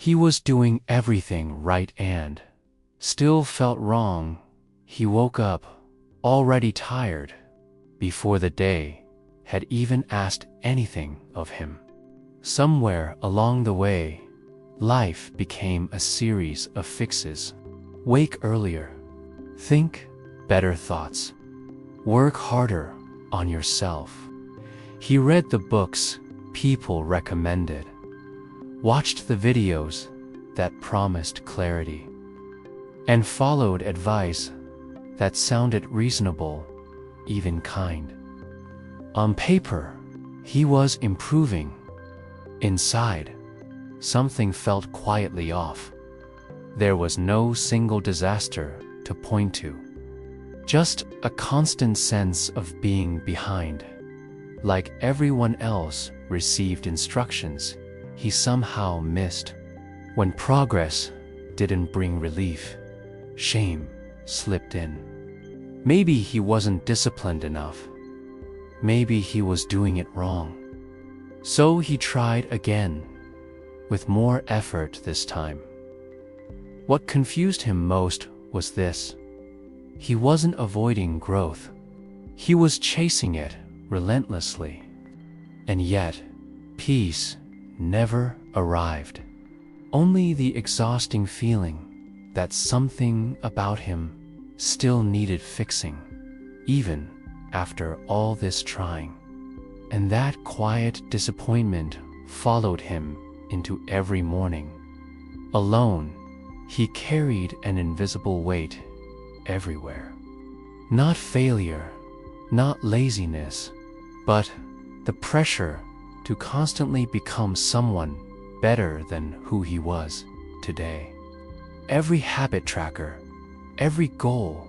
He was doing everything right and still felt wrong. He woke up, already tired, before the day had even asked anything of him. Somewhere along the way, life became a series of fixes. Wake earlier, think better thoughts, work harder on yourself. He read the books people recommended, watched the videos that promised clarity, and followed advice that sounded reasonable, even kind. On paper, he was improving. Inside, something felt quietly off. There was no single disaster to point to, just a constant sense of being behind. Like everyone else received instructions he somehow missed. When progress didn't bring relief, shame slipped in. Maybe he wasn't disciplined enough. Maybe he was doing it wrong. So he tried again, with more effort this time. What confused him most was this: he wasn't avoiding growth. He was chasing it relentlessly. And yet, peace never arrived. Only the exhausting feeling that something about him still needed fixing, even after all this trying. And that quiet disappointment followed him into every morning. Alone, he carried an invisible weight everywhere. Not failure, not laziness, but the pressure to constantly become someone better than who he was today. Every habit tracker, every goal,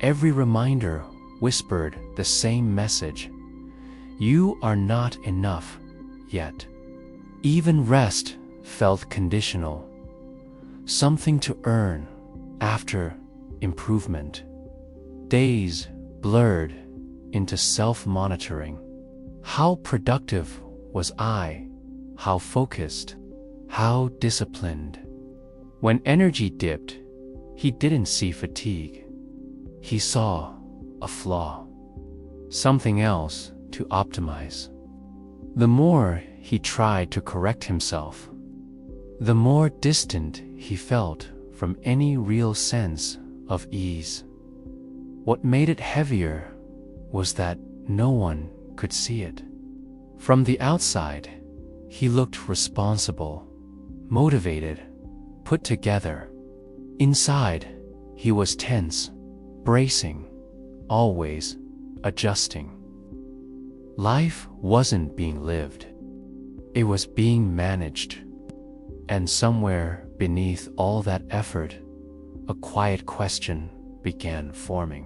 every reminder whispered the same message: you are not enough yet. Even rest felt conditional, something to earn after improvement. Days blurred into self-monitoring. How productive was I? How focused? How disciplined? When energy dipped, he didn't see fatigue. He saw a flaw, something else to optimize. The more he tried to correct himself, the more distant he felt from any real sense of ease. What made it heavier was that no one could see it. From the outside, he looked responsible, motivated, put together. Inside, he was tense, bracing, always adjusting. Life wasn't being lived. It was being managed. And somewhere beneath all that effort, a quiet question began forming.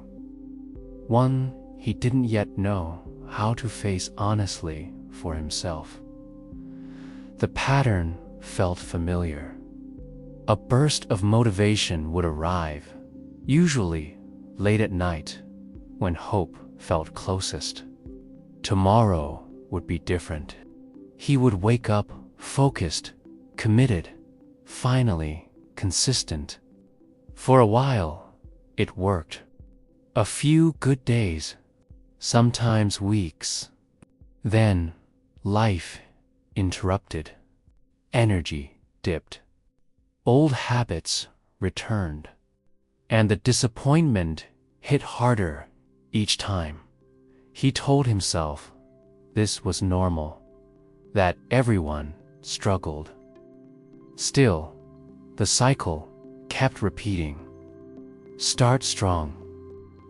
One he didn't yet know how to face honestly for himself. The pattern felt familiar. A burst of motivation would arrive, usually late at night, when hope felt closest. Tomorrow would be different. He would wake up focused, committed, finally consistent. For a while, it worked. A few good days, sometimes weeks. Then, life interrupted. Energy dipped. Old habits returned. And the disappointment hit harder each time. He told himself this was normal, that everyone struggled. Still, the cycle kept repeating. Start strong,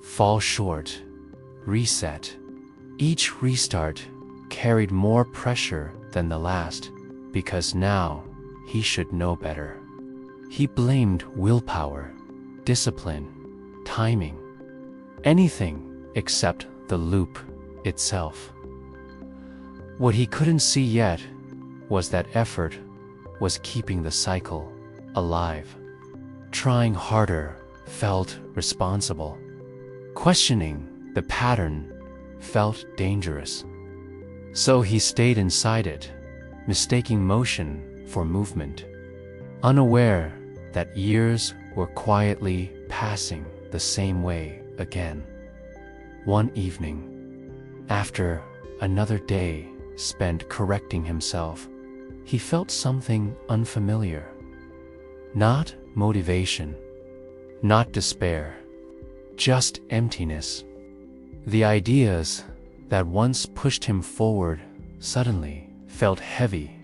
fall short, reset. Each restart carried more pressure than the last, because now he should know better. He blamed willpower, discipline, timing, anything except the loop itself. What he couldn't see yet was that effort was keeping the cycle alive. Trying harder felt responsible. Questioning the pattern felt dangerous. So he stayed inside it, mistaking motion for movement. unaware that years were quietly passing the same way again. One evening, after another day spent correcting himself, he felt something unfamiliar. Not motivation, not despair, just emptiness. The ideas that once pushed him forward suddenly felt heavy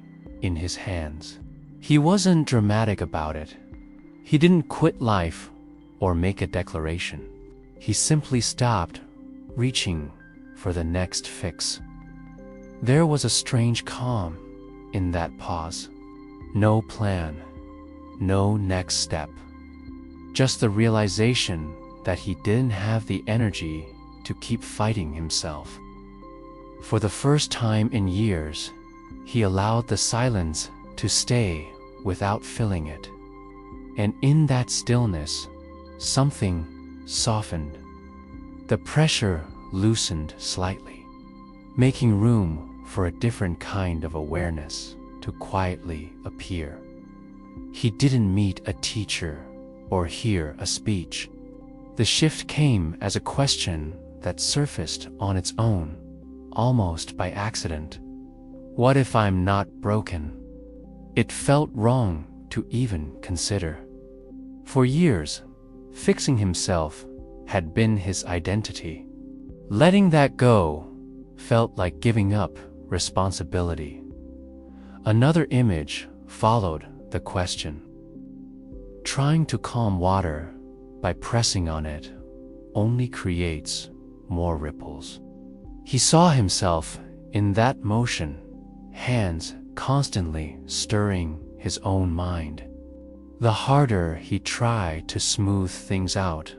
in his hands. He wasn't dramatic about it. He didn't quit life or make a declaration. He simply stopped reaching for the next fix. There was a strange calm in that pause. No plan, no next step. Just the realization that he didn't have the energy to keep fighting himself. For the first time in years, he allowed the silence to stay without filling it. And in that stillness, something softened. The pressure loosened slightly, making room for a different kind of awareness to quietly appear. He didn't meet a teacher or hear a speech. The shift came as a question that surfaced on its own, almost by accident. What if I'm not broken? It felt wrong to even consider. For years, fixing himself had been his identity. Letting that go felt like giving up responsibility. Another image followed the question. Trying to calm water by pressing on it only creates more ripples. He saw himself in that motion, hands constantly stirring his own mind. The harder he tried to smooth things out,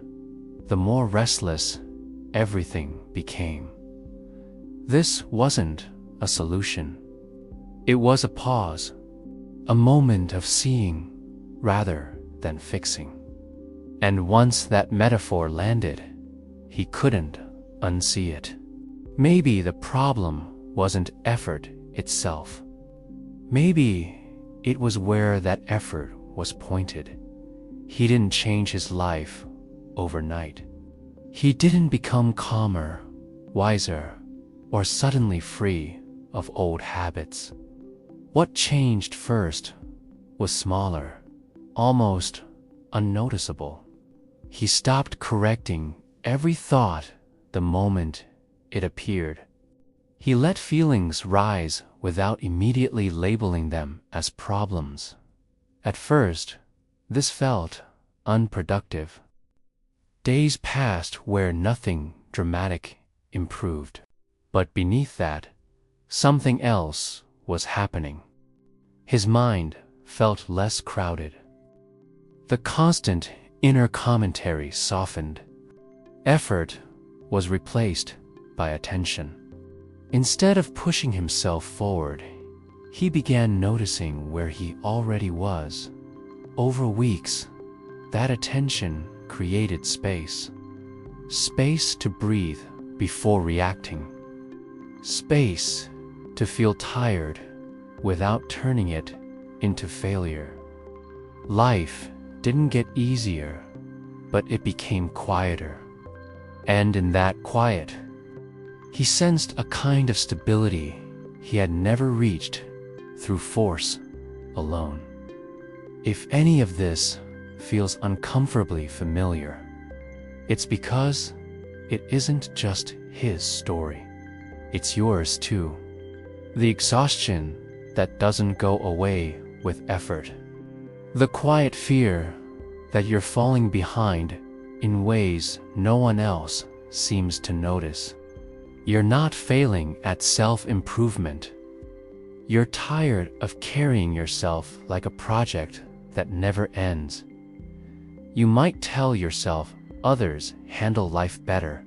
the more restless everything became. This wasn't a solution. It was a pause, a moment of seeing rather than fixing. And once that metaphor landed, he couldn't unsee it. Maybe the problem wasn't effort itself. Maybe it was where that effort was pointed. He didn't change his life overnight. He didn't become calmer, wiser, or suddenly free of old habits. What changed first was smaller, almost unnoticeable. He stopped correcting every thought the moment it appeared. He let feelings rise without immediately labeling them as problems. At first, this felt unproductive. Days passed where nothing dramatic improved. But beneath that, something else was happening. His mind felt less crowded. The constant inner commentary softened. Effort was replaced by attention. Instead of pushing himself forward, he began noticing where he already was. Over weeks, that attention created space. Space to breathe before reacting. Space to feel tired without turning it into failure. Life didn't get easier, but it became quieter. And in that quiet, he sensed a kind of stability he had never reached through force alone. If any of this feels uncomfortably familiar, it's because it isn't just his story. It's yours too. The exhaustion that doesn't go away with effort. The quiet fear that you're falling behind in ways no one else seems to notice. You're not failing at self-improvement. You're tired of carrying yourself like a project that never ends. You might tell yourself others handle life better,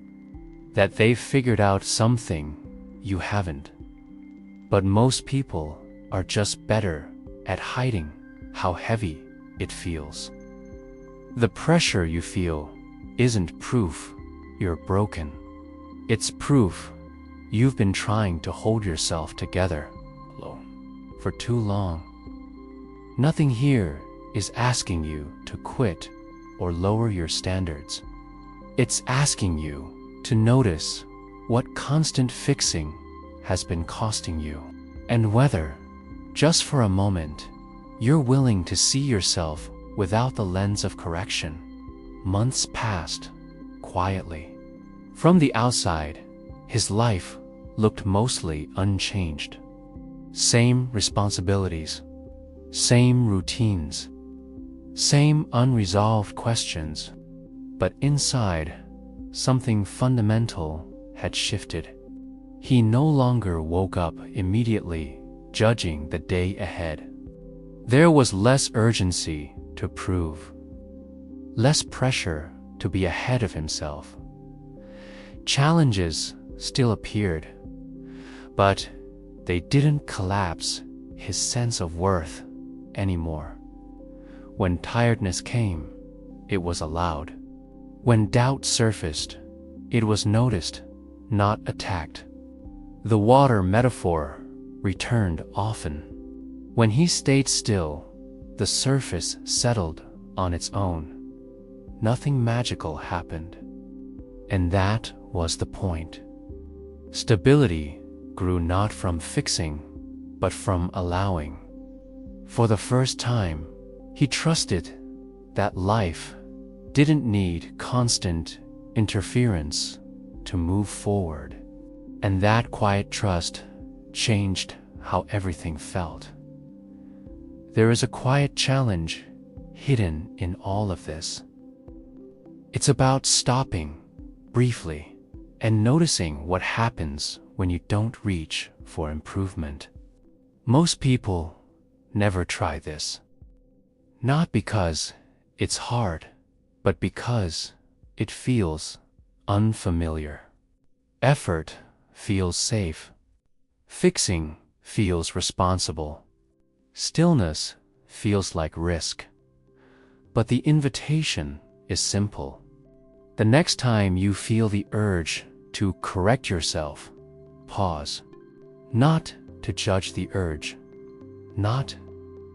that they've figured out something you haven't. But most people are just better at hiding how heavy it feels. The pressure you feel isn't proof you're broken. It's proof you've been trying to hold yourself together alone for too long. Nothing here is asking you to quit or lower your standards. It's asking you to notice what constant fixing has been costing you, and whether, just for a moment, you're willing to see yourself without the lens of correction. Months passed quietly. From the outside, his life looked mostly unchanged. Same responsibilities, same routines, same unresolved questions. But inside, something fundamental had shifted. He no longer woke up immediately, judging the day ahead. There was less urgency to prove, less pressure to be ahead of himself. Challenges still appeared, but they didn't collapse his sense of worth anymore. When tiredness came, it was allowed. When doubt surfaced, it was noticed, not attacked. The water metaphor returned often. When he stayed still, the surface settled on its own. Nothing magical happened. And that was the point. Stability grew not from fixing, but from allowing. For the first time, he trusted that life didn't need constant interference to move forward. And that quiet trust changed how everything felt. There is a quiet challenge hidden in all of this. It's about stopping briefly and noticing what happens when you don't reach for improvement. Most people never try this. Not because it's hard, but because it feels unfamiliar. Effort feels safe. Fixing feels responsible. Stillness feels like risk. But the invitation is simple. The next time you feel the urge to correct yourself, pause. Not to judge the urge, not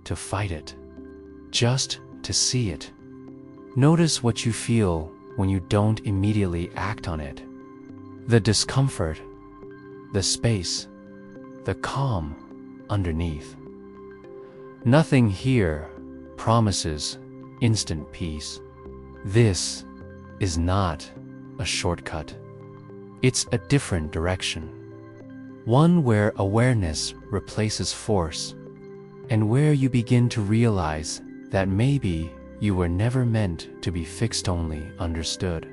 to fight it, just to see it. Notice what you feel when you don't immediately act on it. The discomfort, the space, the calm underneath. Nothing here promises instant peace. This is not a shortcut. It's a different direction. One where awareness replaces force, and where you begin to realize that maybe you were never meant to be fixed, only understood.